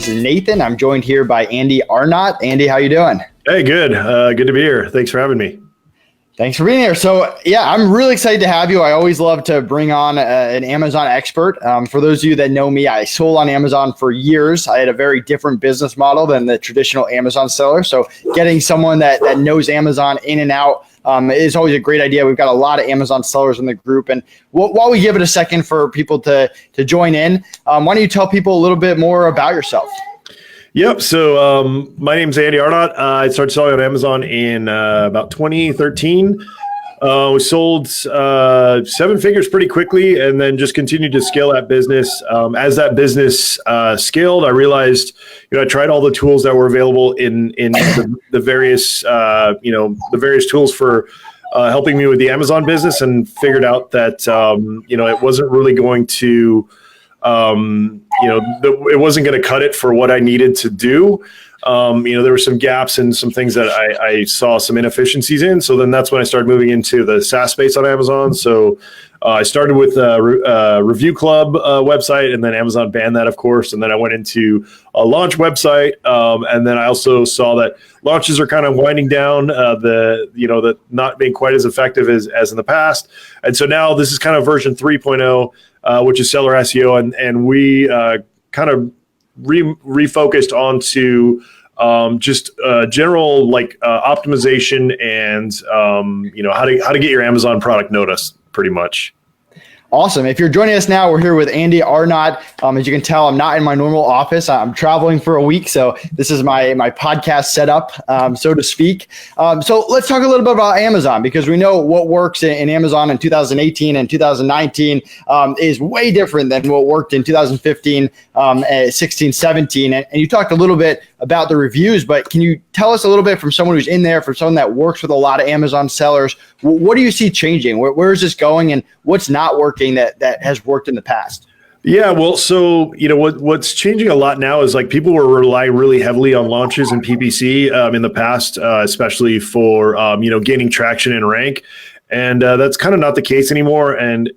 This is Nathan. I'm joined here by Andy Arnott. Andy, how you doing? Hey, good. Good to be here. Thanks for having me. Thanks for being here. So, yeah, I'm really excited to have you. I always love to bring on an Amazon expert. For those of you that know me, I sold on Amazon for years. I had a very different business model than the traditional Amazon seller. So getting someone that knows Amazon in and out is always a great idea. We've got a lot of Amazon sellers in the group. And while we give it a second for people to join in, why don't you tell people a little bit more about yourself? Yep. So my name's Andy Arnott. I started selling on Amazon in about 2013. We sold 7 figures pretty quickly and then just continued to scale that business. As that business scaled, I realized, I tried all the tools that were available in the various, the various tools for helping me with the Amazon business, and figured out that, it wasn't really going to, it wasn't going to cut it for what I needed to do. There were some gaps and some things that I saw some inefficiencies in. So then that's when I started moving into the SaaS space on Amazon. So I started with a Review Club website, and then Amazon banned that, of course. And then I went into a launch website. And then I also saw that launches are kind of winding down, the not being quite as effective as in the past. And so now this is kind of version 3.0, which is seller SEO. And we kind of refocused onto just general optimization and how to get your Amazon product noticed, pretty much. Awesome. If you're joining us now, we're here with Andy Arnott. As you can tell, I'm not in my normal office. I'm traveling for a week, so this is my podcast setup, so to speak. So let's talk a little bit about Amazon, because we know what works in Amazon in 2018 and 2019 is way different than what worked in 2015, 16, 17. And you talked a little bit about the reviews, but can you tell us a little bit from someone who's in there, from someone that works with a lot of Amazon sellers, what do you see changing? Where is this going, and what's not working that has worked in the past? Yeah, well, so what's changing a lot now is people were relying really heavily on launches and PPC in the past, especially for gaining traction in rank. And that's kind of not the case anymore. And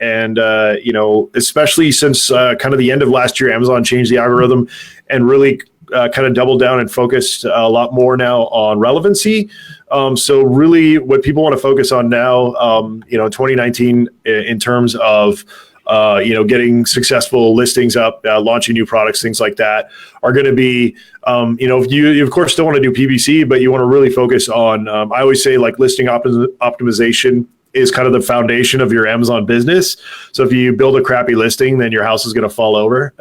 especially since kind of the end of last year, Amazon changed the algorithm and really kind of doubled down and focused a lot more now on relevancy. So really what people want to focus on now, in 2019, in terms of, getting successful listings up, launching new products, things like that, are going to be, if you of course still want to do PPC, but you want to really focus on, I always say listing optimization is kind of the foundation of your Amazon business. So if you build a crappy listing, then your house is going to fall over.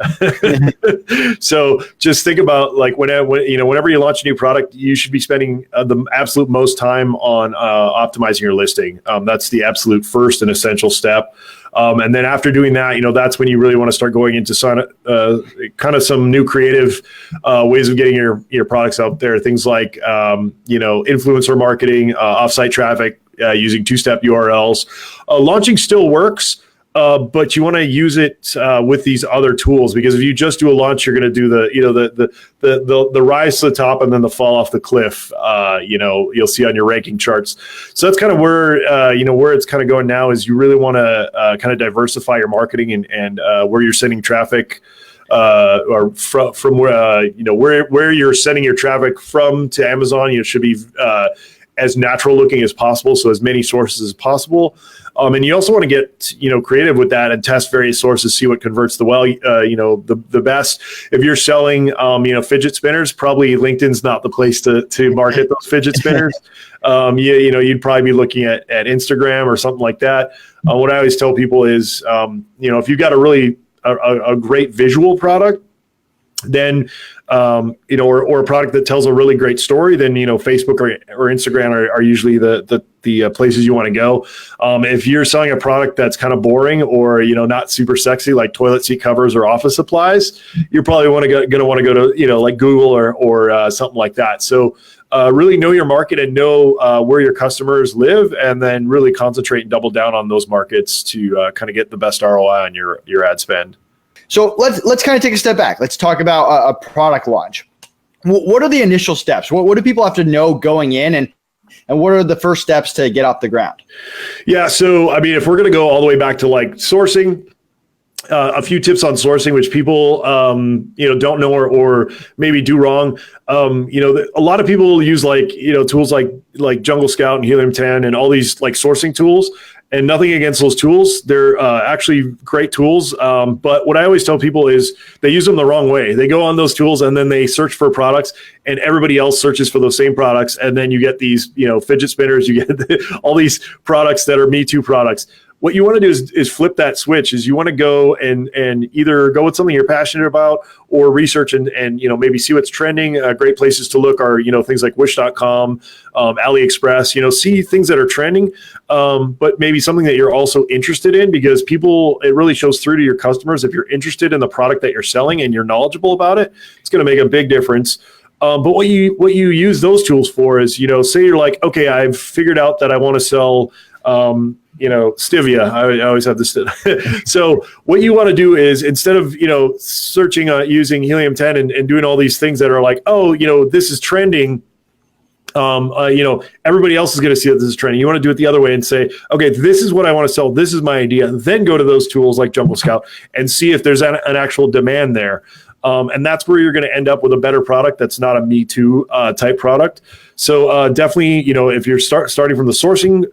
So just think about whenever you launch a new product, you should be spending the absolute most time on optimizing your listing. That's the absolute first and essential step. And then after doing that, that's when you really want to start going into kind of some new creative ways of getting your products out there. Things like, influencer marketing, offsite traffic, using two-step URLs. Launching still works, but you want to use it with these other tools, because if you just do a launch, you're going to do the rise to the top and then the fall off the cliff. You'll see on your ranking charts. So that's kind of where where it's kind of going now. Is you really want to kind of diversify your marketing and where you're sending traffic. Or from where you're sending your traffic from to Amazon, should be as natural looking as possible, so as many sources as possible. And you also want to get creative with that and test various sources, see what converts the best. If you're selling fidget spinners, probably LinkedIn's not the place to market those fidget spinners. You'd probably be looking at Instagram or something like that. What I always tell people is if you've got a great visual product, then or a product that tells a really great story, then Facebook or Instagram are usually the places you want to go. If you're selling a product that's kind of boring or not super sexy, like toilet seat covers or office supplies, you're probably going to want to go to like Google or something like that. So really know your market and know where your customers live, and then really concentrate and double down on those markets to kind of get the best ROI on your ad spend. So let's kind of take a step back. Let's talk about a product launch. What are the initial steps? What do people have to know going in, and what are the first steps to get off the ground? Yeah, so I mean, if we're going to go all the way back to sourcing, a few tips on sourcing, which people, don't know or maybe do wrong. A lot of people use tools like Jungle Scout and Helium 10 and all these like sourcing tools. And nothing against those tools. They're actually great tools. But what I always tell people is they use them the wrong way. They go on those tools and then they search for products and everybody else searches for those same products. And then you get these, fidget spinners, you get all these products that are Me Too products. What you want to do is flip that switch. Is you want to go and either go with something you're passionate about or research and maybe see what's trending. Great places to look are things like Wish.com, AliExpress. See things that are trending, but maybe something that you're also interested in, because it really shows through to your customers. If you're interested in the product that you're selling and you're knowledgeable about it, it's going to make a big difference. But what you use those tools for is, say you're like, okay, I've figured out that I want to sell stevia. I always have this. So what you want to do is, instead of, searching, using Helium 10 and doing all these things that are like, this is trending. Everybody else is going to see that this is trending. You want to do it the other way and say, okay, this is what I want to sell. This is my idea. Then go to those tools like Jungle Scout and see if there's an actual demand there. And that's where you're going to end up with a better product that's not a Me Too type product. So definitely, if you're starting from the sourcing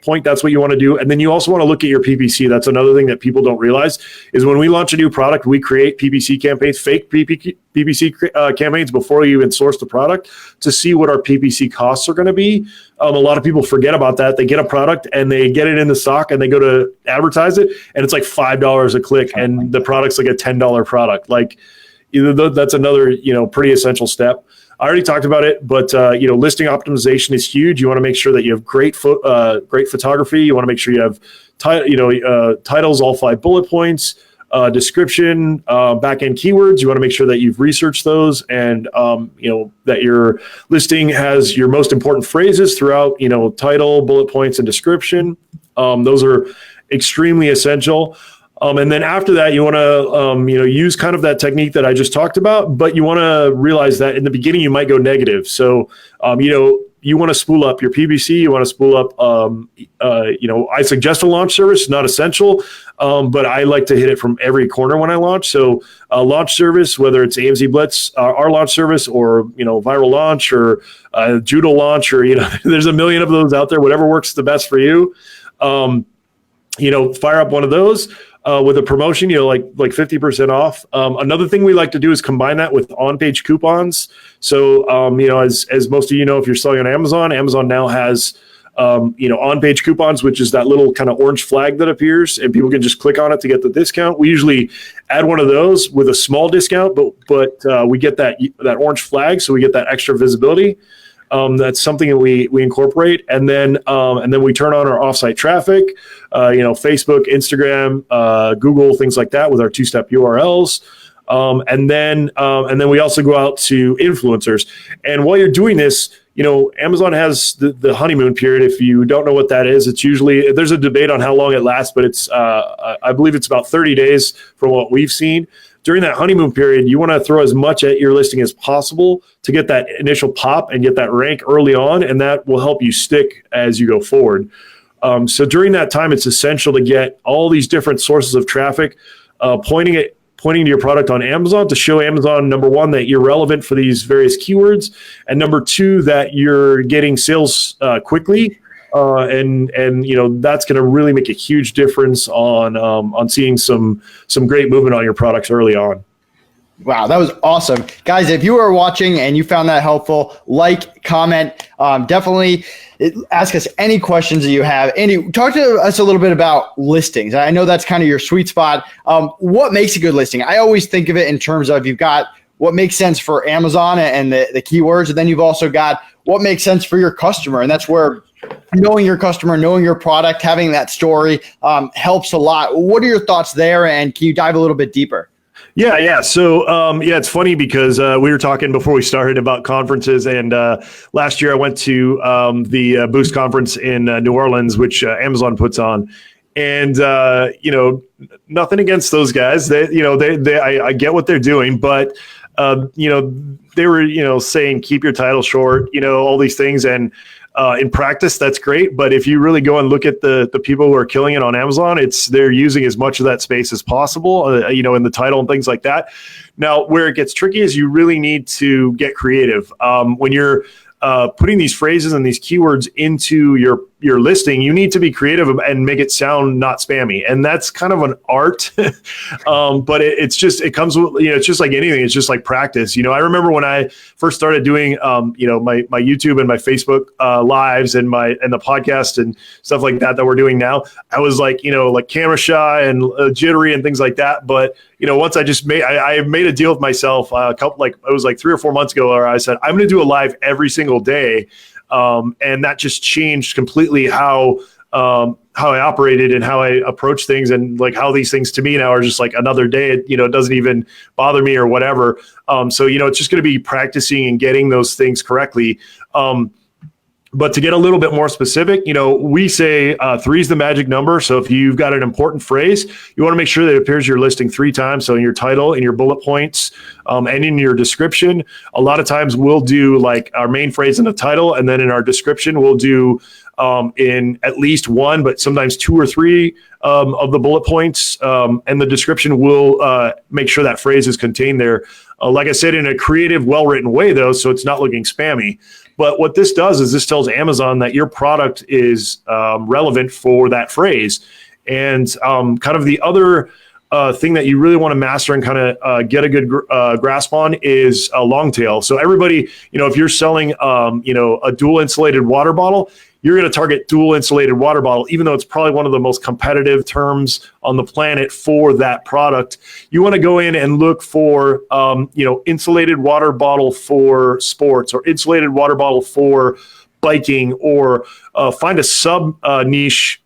point, that's what you want to do. And then you also want to look at your PPC. That's another thing that people don't realize is when we launch a new product, we create PPC campaigns, fake PPC campaigns before you even source the product to see what our PPC costs are going to be. A lot of people forget about that. They get a product and they get it in the stock and they go to advertise it and it's like $5 a click and the product's like a $10 product. Like, that's another, pretty essential step. I already talked about it, but listing optimization is huge. You want to make sure that you have great photography. You want to make sure you have titles, all 5 bullet points, description, back-end keywords. You want to make sure that you've researched those and that your listing has your most important phrases throughout. Title, bullet points, and description. Those are extremely essential. And then after that, you want to, use kind of that technique that I just talked about, but you want to realize that in the beginning, you might go negative. So, you want to spool up your PPC. You want to spool up, I suggest a launch service, not essential, but I like to hit it from every corner when I launch. So a launch service, whether it's AMZ Blitz, our launch service, or, Viral Launch, or Joodle Launch, or, there's a million of those out there, whatever works the best for you. Fire up one of those. With a promotion, like 50% off. Another thing we like to do is combine that with on-page coupons. So, as most of if you're selling on Amazon, Amazon now has, on-page coupons, which is that little kind of orange flag that appears, and people can just click on it to get the discount. We usually add one of those with a small discount, but we get that orange flag, so we get that extra visibility. That's something that we incorporate, and then we turn on our offsite traffic, Facebook, Instagram, Google, things like that with our 2-step URLs, and then we also go out to influencers. And while you're doing this, Amazon has the honeymoon period. If you don't know what that is, it's usually, there's a debate on how long it lasts, but it's I believe it's about 30 days from what we've seen. During that honeymoon period, you want to throw as much at your listing as possible to get that initial pop and get that rank early on, and that will help you stick as you go forward. So during that time, it's essential to get all these different sources of traffic pointing to your product on Amazon to show Amazon, number one, that you're relevant for these various keywords, and number two, that you're getting sales quickly. And that's going to really make a huge difference on seeing some great movement on your products early on. Wow, that was awesome. Guys, if you are watching and you found that helpful, comment, definitely ask us any questions that you have. Andy, talk to us a little bit about listings. I know that's kind of your sweet spot. What makes a good listing? I always think of it in terms of you've got what makes sense for Amazon and the keywords, and then you've also got what makes sense for your customer. And that's where knowing your customer, knowing your product, having that story helps a lot. What are your thoughts there? And can you dive a little bit deeper? Yeah. So, it's funny because we were talking before we started about conferences, and last year I went to the Boost conference in New Orleans, which Amazon puts on. And, nothing against those guys. I get what they're doing, but, they were, saying, keep your title short, all these things. And in practice, that's great. But if you really go and look at the people who are killing it on Amazon, they're using as much of that space as possible, in the title and things like that. Now, where it gets tricky is you really need to get creative. When you're putting these phrases and these keywords into your listing, you need to be creative and make it sound not spammy. And that's kind of an art, but it comes with, it's just like anything. It's just like practice. I remember when I first started doing, my YouTube and my Facebook lives and the podcast and stuff like that we're doing now, I was like, like camera shy and jittery and things like that. But once I made a deal with myself it was like 3 or 4 months ago, where I said, I'm going to do a live every single day. And that just changed completely how I operated and how I approach things, and like how these things to me now are just like another day. It doesn't even bother me or whatever. So it's just going to be practicing and getting those things correctly. But to get a little bit more specific, we say 3 is the magic number. So if you've got an important phrase, you want to make sure that it appears in your listing 3 times. So in your title, in your bullet points, and in your description. A lot of times we'll do like our main phrase in the title, and then in our description, we'll do in at least 1, but sometimes 2 or 3 of the bullet points. And the description will make sure that phrase is contained there. Like I said, in a creative, well-written way, though, so it's not looking spammy. But what this does is this tells Amazon that your product is relevant for that phrase. And kind of the other thing that you really want to master and kind of get a good grasp on is a long tail. So everybody, if you're selling, a dual insulated water bottle, you're going to target dual insulated water bottle, even though it's probably one of the most competitive terms on the planet for that product. You want to go in and look for, insulated water bottle for sports, or insulated water bottle for biking, or find a sub niche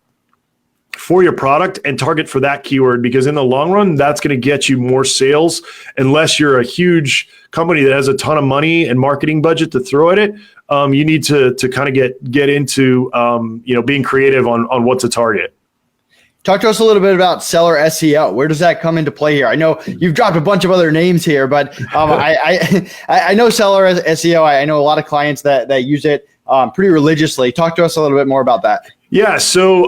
for your product and target for that keyword, because in the long run, that's going to get you more sales. Unless you're a huge company that has a ton of money and marketing budget to throw at it, you need to kind of get into being creative on what to target. Talk to us a little bit about seller SEO. Where does that come into play here? I know you've dropped a bunch of other names here, but I know seller SEO. I know a lot of clients that use it pretty religiously. Talk to us a little bit more about that. Yeah. So,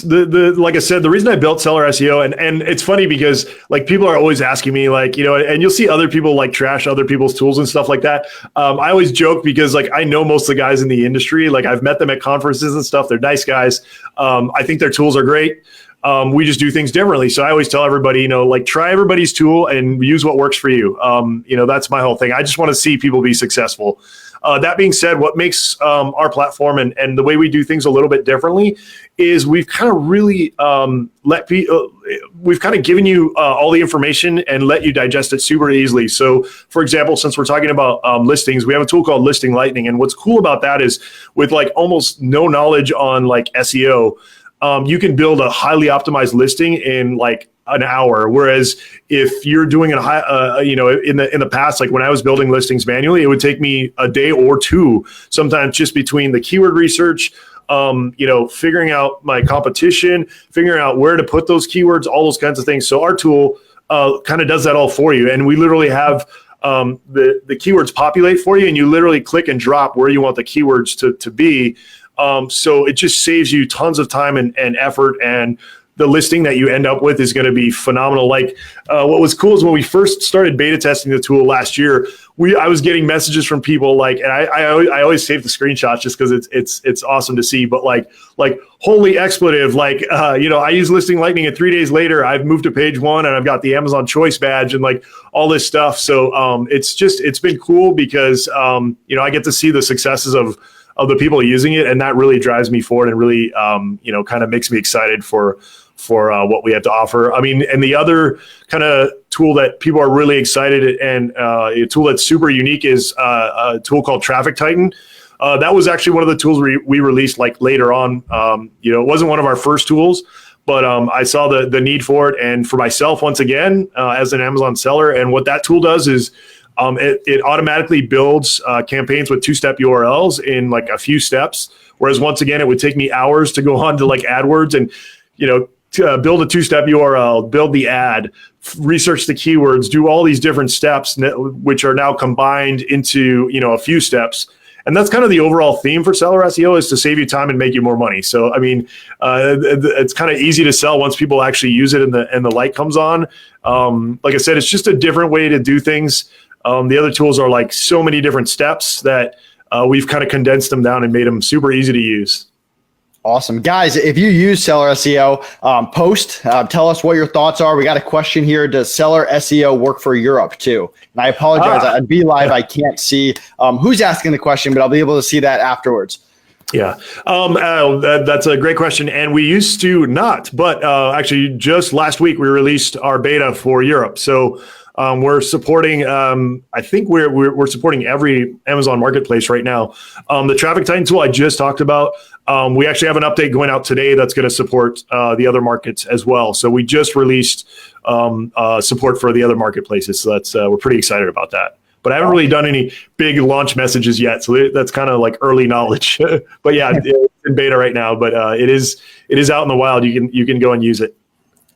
like I said, the reason I built Seller SEO, and it's funny because like people are always asking me like, and you'll see other people like trash other people's tools and stuff like that. I always joke because like, I know most of the guys in the industry, like I've met them at conferences and stuff. They're nice guys. I think their tools are great. We just do things differently. So I always tell everybody, like try everybody's tool and use what works for you. That's my whole thing. I just want to see people be successful. That being said, what makes our platform and the way we do things a little bit differently is we've kind of really we've kind of given you all the information and let you digest it super easily. So, for example, since we're talking about listings, we have a tool called Listing Lightning. And what's cool about that is with like almost no knowledge on like SEO, you can build a highly optimized listing in like an hour. Whereas if you're doing in the past, like when I was building listings manually, it would take me a day or 2, sometimes just between the keyword research, figuring out my competition, figuring out where to put those keywords, all those kinds of things. So our tool kind of does that all for you. And we literally have the keywords populate for you, and you literally click and drop where you want the keywords to be. So it just saves you tons of time and effort, and the listing that you end up with is going to be phenomenal. Like what was cool is when we first started beta testing the tool last year, I was getting messages from people like, and I always save the screenshots just because it's awesome to see. But like holy expletive, like I use Listing Lightning, and 3 days later I've moved to page 1 and I've got the Amazon Choice badge and like all this stuff. So it's been cool because I get to see the successes of the people using it, and that really drives me forward and really kind of makes me excited for what we have to offer. I mean, and the other kind of tool that people are really excited and a tool that's super unique is a tool called Traffic Titan. That was actually one of the tools we released like later on. It wasn't one of our first tools, but I saw the need for it, and for myself once again as an Amazon seller. And what that tool does is it automatically builds campaigns with 2-step URLs in like a few steps. Whereas once again, it would take me hours to go on to like AdWords and to build a 2-step URL, build the ad, research the keywords, do all these different steps, which are now combined into a few steps. And that's kind of the overall theme for seller SEO, is to save you time and make you more money. So, I mean, it's kind of easy to sell once people actually use it and the light comes on. Like I said, it's just a different way to do things. The other tools are like so many different steps that we've kind of condensed them down and made them super easy to use. Awesome. Guys, if you use Seller SEO, post, tell us what your thoughts are. We got a question here. Does Seller SEO work for Europe too? And I apologize. I'd be live. I can't see who's asking the question, but I'll be able to see that afterwards. Yeah, that's a great question. And we used to not, but actually just last week we released our beta for Europe. So we're supporting, I think we're supporting every Amazon marketplace right now. The Traffic Titan tool I just talked about, we actually have an update going out today that's going to support the other markets as well. So we just released support for the other marketplaces. So that's we're pretty excited about that. But I haven't really done any big launch messages yet, so that's kind of like early knowledge. But yeah, it's in beta right now. But it is out in the wild. You can go and use it.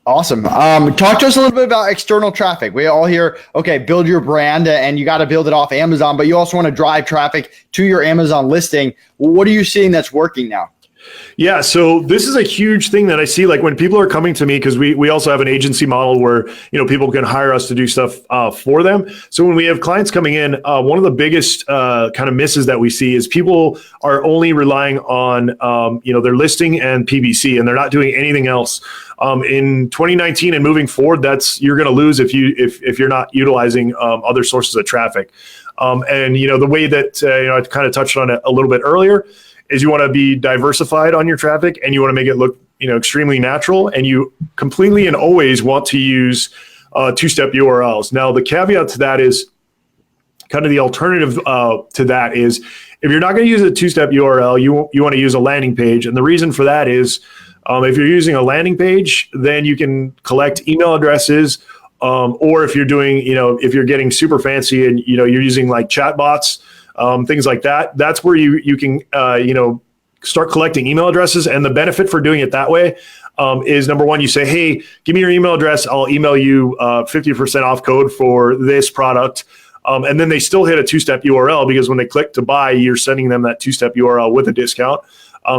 Awesome. Talk to us a little bit about external traffic. We all hear, okay, build your brand, and you got to build it off Amazon, but you also want to drive traffic to your Amazon listing. What are you seeing that's working now? Yeah, so this is a huge thing that I see, like when people are coming to me, because we also have an agency model where, you know, people can hire us to do stuff for them. So when we have clients coming in, one of the biggest kind of misses that we see is people are only relying on, you know, their listing and PPC, and they're not doing anything else. In 2019 and moving forward, you're going to lose if you're not utilizing other sources of traffic. And you know, the way that you know, I kind of touched on it a little bit earlier, is you want to be diversified on your traffic, and you want to make it look, you know, extremely natural, and you completely and always want to use two-step URLs. Now, the caveat to that is, kind of the alternative to that is, if you're not going to use a two-step URL, you want to use a landing page. And the reason for that is, if you're using a landing page, then you can collect email addresses, or if you're doing, you know, if you're getting super fancy and, you know, you're using like chatbots, things like that, that's where you can, you know, start collecting email addresses. And the benefit for doing it that way is, number one, you say, hey, give me your email address. I'll email you 50% off code for this product. And then they still hit a two-step URL, because when they click to buy, you're sending them that two-step URL with a discount.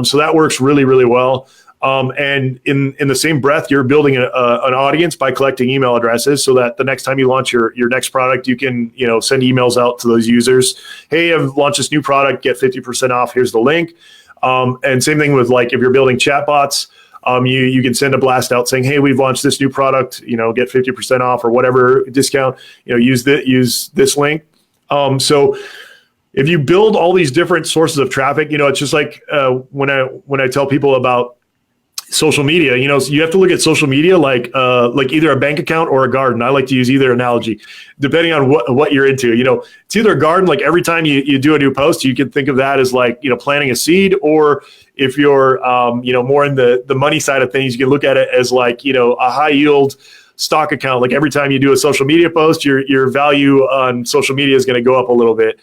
So that works really, really well. And in the same breath, you're building an audience by collecting email addresses, so that the next time you launch your next product, you can, you know, send emails out to those users. Hey, I've launched this new product, get 50% off. Here's the link. And same thing with, like, if you're building chatbots, you can send a blast out saying, hey, we've launched this new product, you know, get 50% off or whatever discount, you know, use this link. So if you build all these different sources of traffic, you know, it's just like when I tell people about social media, you know, so you have to look at social media like either a bank account or a garden. I like to use either analogy, depending on what you're into. You know, it's either a garden, like every time you do a new post, you can think of that as like, you know, planting a seed. Or if you're, you know, more in the money side of things, you can look at it as like, you know, a high yield stock account. Like every time you do a social media post, your value on social media is going to go up a little bit.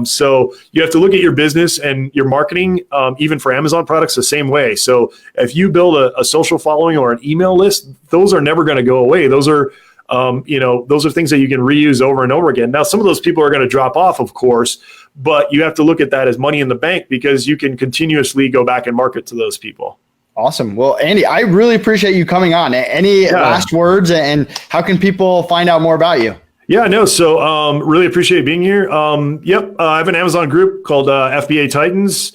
So you have to look at your business and your marketing, even for Amazon products, the same way. So if you build a social following or an email list, those are never going to go away. Those are, you know, those are things that you can reuse over and over again. Now, some of those people are going to drop off, of course, but you have to look at that as money in the bank, because you can continuously go back and market to those people. Awesome. Well, Andy, I really appreciate you coming on. Any last words, and how can people find out more about you? Yeah, no. So really appreciate being here. I have an Amazon group called FBA Titans.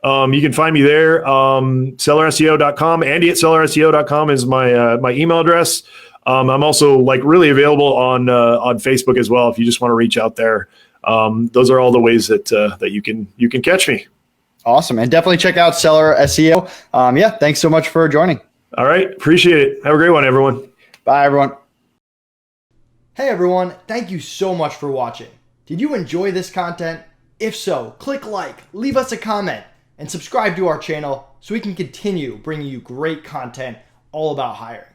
You can find me there. SellerSEO.com. Andy at SellerSEO.com is my email address. I'm also like really available on Facebook as well, if you just want to reach out there. Those are all the ways that you can catch me. Awesome. And definitely check out Seller SEO. Thanks so much for joining. All right. Appreciate it. Have a great one, everyone. Bye, everyone. Hey, everyone. Thank you so much for watching. Did you enjoy this content? If so, click like, leave us a comment, and subscribe to our channel so we can continue bringing you great content all about hiring.